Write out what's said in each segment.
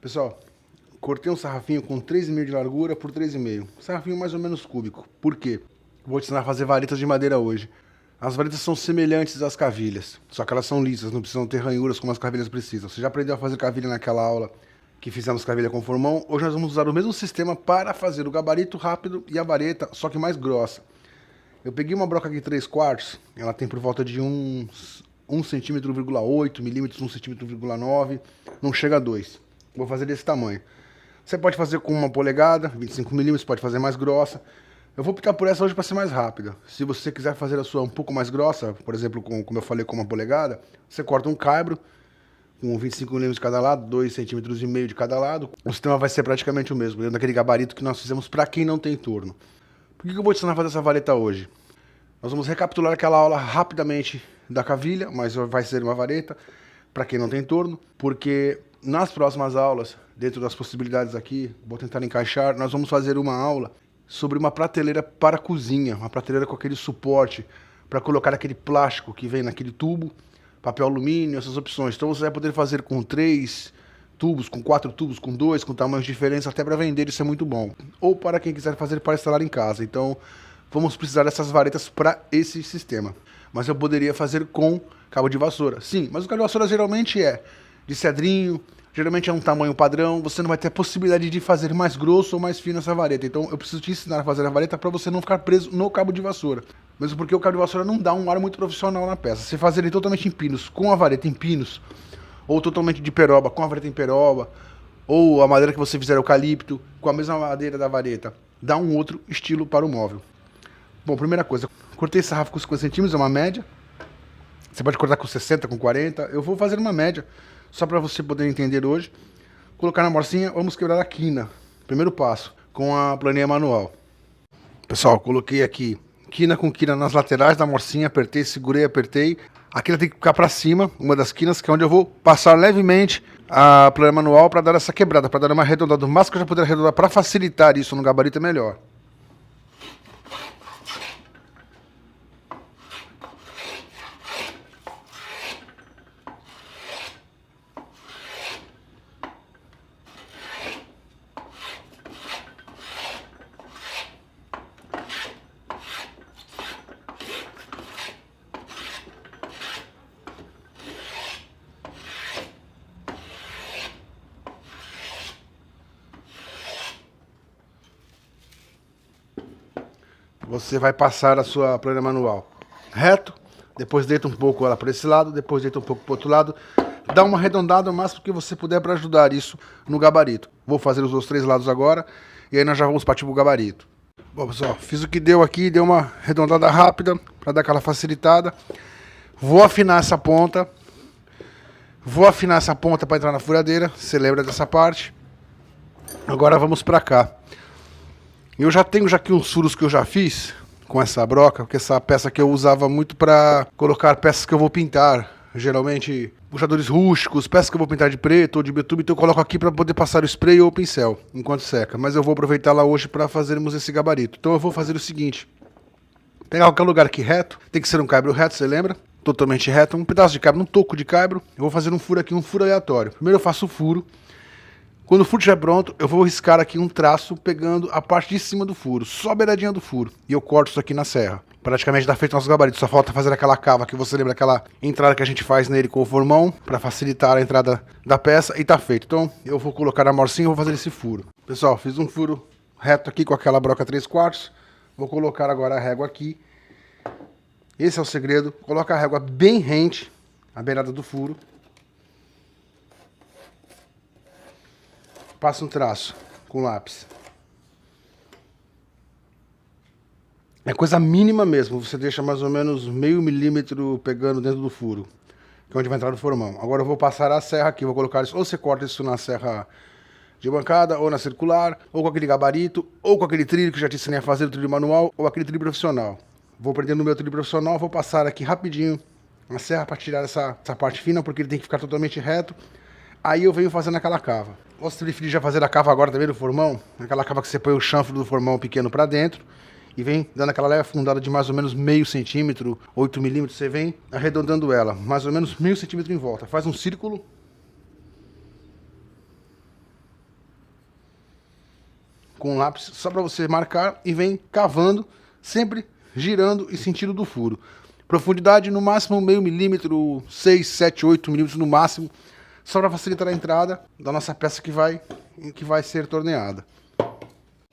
Pessoal, cortei um sarrafinho com 3,5 de largura por 3,5. Sarrafinho mais ou menos cúbico. Por quê? Vou te ensinar a fazer varetas de madeira hoje. As varetas são semelhantes às cavilhas, só que elas são lisas, não precisam ter ranhuras como as cavilhas precisam. Você já aprendeu a fazer cavilha naquela aula que fizemos cavilha com formão? Hoje nós vamos usar o mesmo sistema para fazer o gabarito rápido e a vareta, só que mais grossa. Eu peguei uma broca aqui 3/4, ela tem por volta de uns 1,8 milímetros, 1,9 cm, não chega a 2. Vou fazer desse tamanho. Você pode fazer com 1 polegada, 25 milímetros, pode fazer mais grossa. Eu vou optar por essa hoje para ser mais rápida. Se você quiser fazer a sua um pouco mais grossa, por exemplo, como eu falei, com 1 polegada, você corta um caibro com 25 milímetros de cada lado, 2,5 cm de cada lado. O sistema vai ser praticamente o mesmo, dentro daquele gabarito que nós fizemos para quem não tem torno. Por que eu vou te ensinar a fazer essa vareta hoje? Nós vamos recapitular aquela aula rapidamente da cavilha, mas vai ser uma vareta para quem não tem torno, porque nas próximas aulas, dentro das possibilidades aqui, vou tentar encaixar, nós vamos fazer uma aula sobre uma prateleira para cozinha, uma prateleira com aquele suporte para colocar aquele plástico que vem naquele tubo, papel alumínio, essas opções. Então você vai poder fazer com 3 tubos, com 4 tubos, com 2, com tamanhos diferentes, até para vender, isso é muito bom. Ou para quem quiser fazer para instalar em casa. Então vamos precisar dessas varetas para esse sistema. Mas eu poderia fazer com cabo de vassoura. Sim, mas o cabo de vassoura geralmente é de cedrinho, geralmente é um tamanho padrão, você não vai ter a possibilidade de fazer mais grosso ou mais fino essa vareta. Então eu preciso te ensinar a fazer a vareta para você não ficar preso no cabo de vassoura. Mesmo porque o cabo de vassoura não dá um ar muito profissional na peça. Se fazer ele totalmente em pinos, com a vareta em pinos, ou totalmente de peroba, com a vareta em peroba, ou a madeira que você fizer eucalipto, com a mesma madeira da vareta, dá um outro estilo para o móvel. Bom, primeira coisa, cortei esse sarrafo com 50 centímetros, é uma média. Você pode cortar com 60, com 40. Eu vou fazer uma média, só para você poder entender hoje. Colocar na morcinha, vamos quebrar a quina. Primeiro passo, com a planeia manual. Pessoal, coloquei aqui quina com quina nas laterais da morcinha, apertei, segurei, apertei. A quina tem que ficar para cima, uma das quinas, que é onde eu vou passar levemente a planeia manual para dar essa quebrada, para dar uma arredondada. O máximo que eu já puder arredondar para facilitar isso no gabarito é melhor. Você vai passar a sua planeia manual reto, depois deita um pouco ela para esse lado, depois deita um pouco para o outro lado, dá uma arredondada o máximo que você puder para ajudar isso no gabarito. Vou fazer os outros 3 lados agora e aí nós já vamos partir para o gabarito. Bom, pessoal, fiz o que deu aqui, deu uma arredondada rápida para dar aquela facilitada. Vou afinar essa ponta. Para entrar na furadeira, você lembra dessa parte. Agora vamos para cá. Eu já tenho aqui uns furos que eu já fiz com essa broca, porque essa peça que eu usava muito para colocar peças que eu vou pintar, geralmente puxadores rústicos, peças que eu vou pintar de preto ou de betume, então eu coloco aqui para poder passar o spray ou o pincel enquanto seca, mas eu vou aproveitar lá hoje para fazermos esse gabarito. Então eu vou fazer o seguinte, pegar qualquer lugar aqui reto, tem que ser um caibro reto, você lembra? Totalmente reto, um pedaço de caibro, um toco de caibro, eu vou fazer um furo aqui, um furo aleatório. Primeiro eu faço o furo. Quando o furo estiver pronto, eu vou riscar aqui um traço pegando a parte de cima do furo, só a beiradinha do furo. E eu corto isso aqui na serra. Praticamente está feito nosso gabarito, só falta fazer aquela cava que você lembra, aquela entrada que a gente faz nele com o formão, para facilitar a entrada da peça, e tá feito. Então eu vou colocar na morcinha e vou fazer esse furo. Pessoal, fiz um furo reto aqui com aquela broca 3/4. Vou colocar agora a régua aqui. Esse é o segredo, coloca a régua bem rente, a beirada do furo. Passa um traço com lápis. É coisa mínima mesmo, você deixa mais ou menos meio milímetro pegando dentro do furo, que é onde vai entrar o formão. Agora eu vou passar a serra aqui, vou colocar isso, ou você corta isso na serra de bancada, ou na circular, ou com aquele gabarito, ou com aquele trilho que já te ensinei a fazer, o trilho manual, ou aquele trilho profissional. Vou prender no meu trilho profissional, vou passar aqui rapidinho a serra para tirar essa parte fina, porque ele tem que ficar totalmente reto. Aí eu venho fazendo aquela cava. Você preferir já fazer a cava agora também do formão, aquela cava que você põe o chanfro do formão pequeno para dentro e vem dando aquela leve afundada de mais ou menos meio centímetro, 8 milímetros, você vem arredondando ela, mais ou menos meio centímetro em volta. Faz um círculo. com um lápis só para você marcar e vem cavando, sempre girando e sentido do furo. Profundidade no máximo meio milímetro, 6, 7, 8 milímetros no máximo, só para facilitar a entrada da nossa peça que vai ser torneada.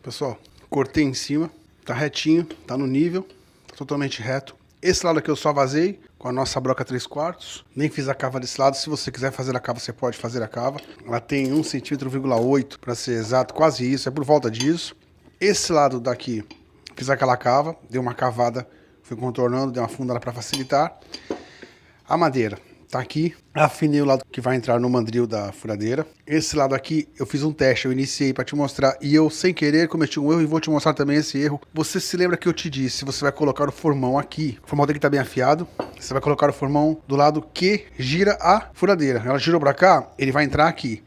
Pessoal, cortei em cima, tá retinho, tá no nível, tá totalmente reto. Esse lado aqui eu só vazei com a nossa broca 3/4, nem fiz a cava desse lado. Se você quiser fazer a cava, você pode fazer a cava. Ela tem 1,8 cm para ser exato, quase isso, é por volta disso. Esse lado daqui, fiz aquela cava, dei uma cavada, fui contornando, dei uma afundada para facilitar. A madeira tá aqui, afinei o lado que vai entrar no mandril da furadeira. Esse lado aqui eu fiz um teste, eu iniciei para te mostrar e eu sem querer cometi um erro e vou te mostrar também esse erro. Você se lembra que eu te disse, você vai colocar o formão aqui, o formão tem que estar bem afiado, você vai colocar o formão do lado que gira a furadeira. Ela girou para cá, ele vai entrar aqui.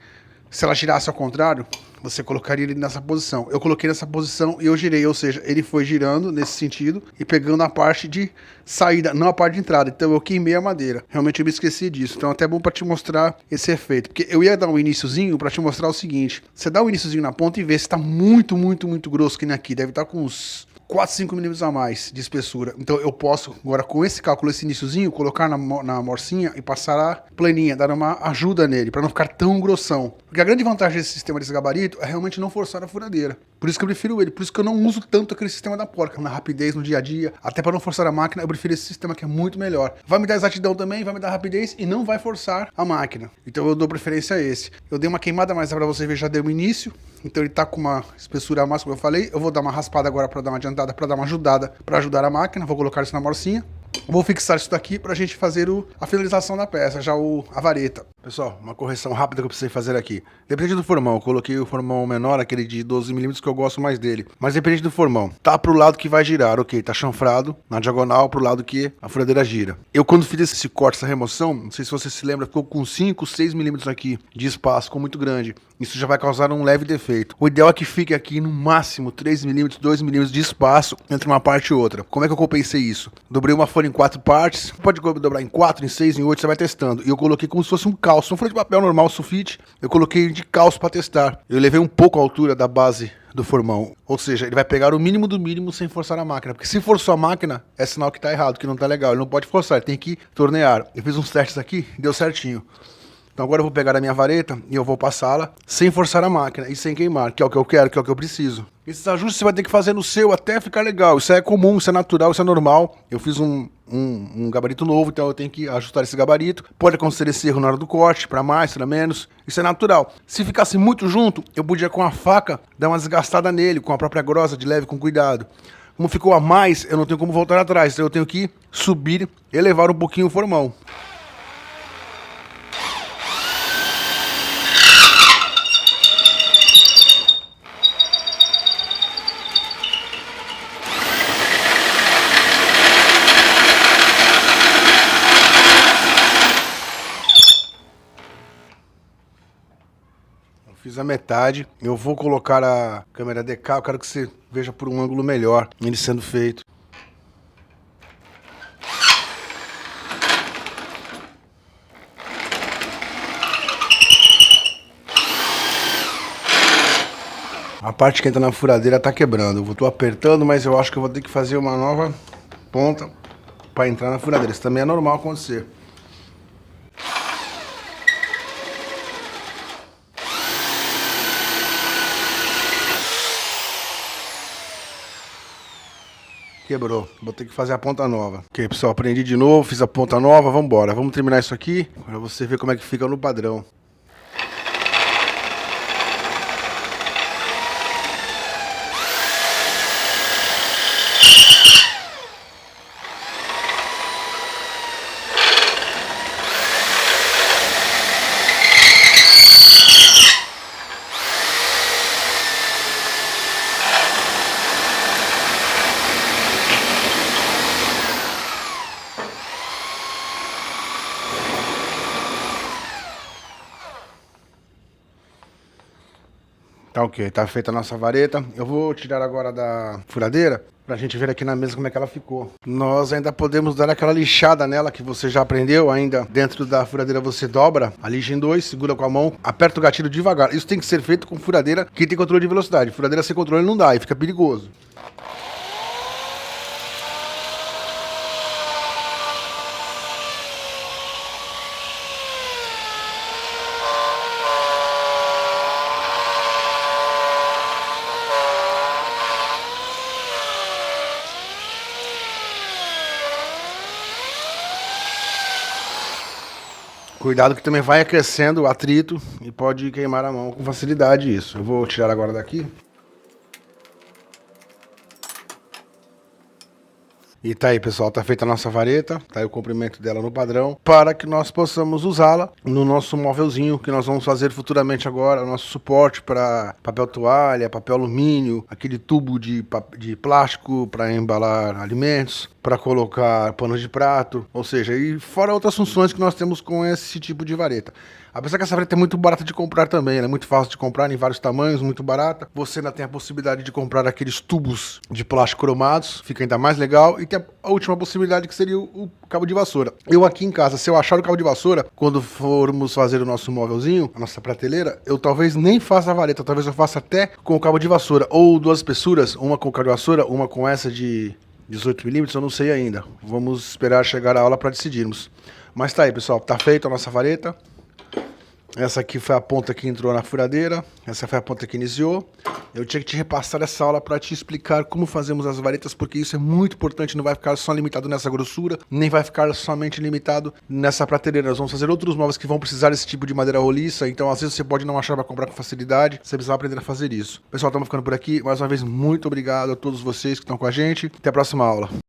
Se ela girasse ao contrário, você colocaria ele nessa posição. Eu coloquei nessa posição e eu girei, ou seja, ele foi girando nesse sentido e pegando a parte de saída, não a parte de entrada. Então eu queimei a madeira. Realmente eu me esqueci disso. Então é até bom para te mostrar esse efeito. Porque eu ia dar um iniciozinho para te mostrar o seguinte. Você dá um iniciozinho na ponta e vê se está muito, muito, muito grosso que nem aqui. Deve estar com uns 4, 5 milímetros a mais de espessura. Então eu posso, agora com esse cálculo, esse iniciozinho, colocar na morcinha e passar a planinha, dar uma ajuda nele, para não ficar tão grossão. Porque a grande vantagem desse sistema desse gabarito é realmente não forçar a furadeira. Por isso que eu prefiro ele, por isso que eu não uso tanto aquele sistema da porca, na rapidez, no dia a dia, até para não forçar a máquina, eu prefiro esse sistema que é muito melhor. Vai me dar exatidão também, vai me dar rapidez e não vai forçar a máquina. Então eu dou preferência a esse. Eu dei uma queimada, mas para você ver, já deu um início. Então ele tá com uma espessura a mais, como eu falei. Eu vou dar uma raspada agora para dar uma adiantada, para dar uma ajudada, para ajudar a máquina. Vou colocar isso na morcinha. Vou fixar isso daqui pra gente fazer a finalização da peça, já a vareta. Pessoal, uma correção rápida que eu precisei fazer aqui. Depende do formão, eu coloquei o formão menor, aquele de 12 mm que eu gosto mais dele. Mas depende do formão. Tá pro lado que vai girar, ok, tá chanfrado na diagonal pro lado que a furadeira gira. Eu quando fiz esse corte, essa remoção, não sei se você se lembra, ficou com 5, 6 mm aqui de espaço, ficou muito grande. Isso já vai causar um leve defeito. O ideal é que fique aqui no máximo 3 mm, 2 mm de espaço entre uma parte e outra. Como é que eu compensei isso? Dobrei uma folha em 4 partes, pode dobrar em 4, em 6, em 8, você vai testando. E eu coloquei como se fosse um calço, uma folha de papel normal, sulfite, eu coloquei de calço para testar. Eu levei um pouco a altura da base do formão, ou seja, ele vai pegar o mínimo do mínimo sem forçar a máquina, porque se forçou a máquina, é sinal que tá errado, que não tá legal, ele não pode forçar, ele tem que tornear. Eu fiz uns testes aqui, deu certinho. Então agora eu vou pegar a minha vareta e eu vou passá-la sem forçar a máquina e sem queimar, que é o que eu quero, que é o que eu preciso. Esses ajustes você vai ter que fazer no seu até ficar legal. Isso é comum, isso é natural, isso é normal. Eu fiz um gabarito novo, então eu tenho que ajustar esse gabarito. Pode acontecer esse erro na hora do corte, para mais, para menos. Isso é natural. Se ficasse muito junto, eu podia com a faca dar uma desgastada nele, com a própria grossa, de leve, com cuidado. Como ficou a mais, eu não tenho como voltar atrás, então eu tenho que subir, elevar um pouquinho o formão. Fiz a metade, eu vou colocar a câmera DK, eu quero que você veja por um ângulo melhor ele sendo feito. A parte que entra na furadeira tá quebrando, eu tô apertando, mas eu acho que eu vou ter que fazer uma nova ponta para entrar na furadeira, isso também é normal acontecer. Quebrou, vou ter que fazer a ponta nova. Ok, pessoal, aprendi de novo, fiz a ponta nova, vamos embora. Vamos terminar isso aqui, para você ver como é que fica no padrão. Tá ok, tá feita a nossa vareta. Eu vou tirar agora da furadeira pra gente ver aqui na mesa como é que ela ficou. Nós ainda podemos dar aquela lixada nela que você já aprendeu. Ainda dentro da furadeira você dobra a lixa em dois, segura com a mão, aperta o gatilho devagar. Isso tem que ser feito com furadeira que tem controle de velocidade. Furadeira sem controle não dá e fica perigoso. Cuidado que também vai aquecendo o atrito e pode queimar a mão com facilidade isso. Eu vou tirar agora daqui. E tá aí, pessoal, tá feita a nossa vareta, tá aí o comprimento dela no padrão, para que nós possamos usá-la no nosso móvelzinho, que nós vamos fazer futuramente agora, o nosso suporte para papel toalha, papel alumínio, aquele tubo de plástico para embalar alimentos, para colocar panos de prato, ou seja, e fora outras funções que nós temos com esse tipo de vareta. Apesar que essa vareta é muito barata de comprar também, ela é muito fácil de comprar em vários tamanhos, muito barata. Você ainda tem a possibilidade de comprar aqueles tubos de plástico cromados, fica ainda mais legal. E tem a última possibilidade que seria o cabo de vassoura. Eu aqui em casa, se eu achar o cabo de vassoura, quando formos fazer o nosso móvelzinho, a nossa prateleira, eu talvez nem faça a vareta, talvez eu faça até com o cabo de vassoura. Ou duas espessuras, uma com o cabo de vassoura, uma com essa de 18mm, eu não sei ainda. Vamos esperar chegar a aula para decidirmos. Mas tá aí, pessoal, tá feita a nossa vareta. Essa aqui foi a ponta que entrou na furadeira, essa foi a ponta que iniciou. Eu tinha que te repassar essa aula para te explicar como fazemos as varetas, porque isso é muito importante, não vai ficar só limitado nessa grossura, nem vai ficar somente limitado nessa prateleira. Nós vamos fazer outros móveis que vão precisar desse tipo de madeira roliça, então às vezes você pode não achar para comprar com facilidade, você precisa aprender a fazer isso. Pessoal, estamos ficando por aqui, mais uma vez muito obrigado a todos vocês que estão com a gente, até a próxima aula.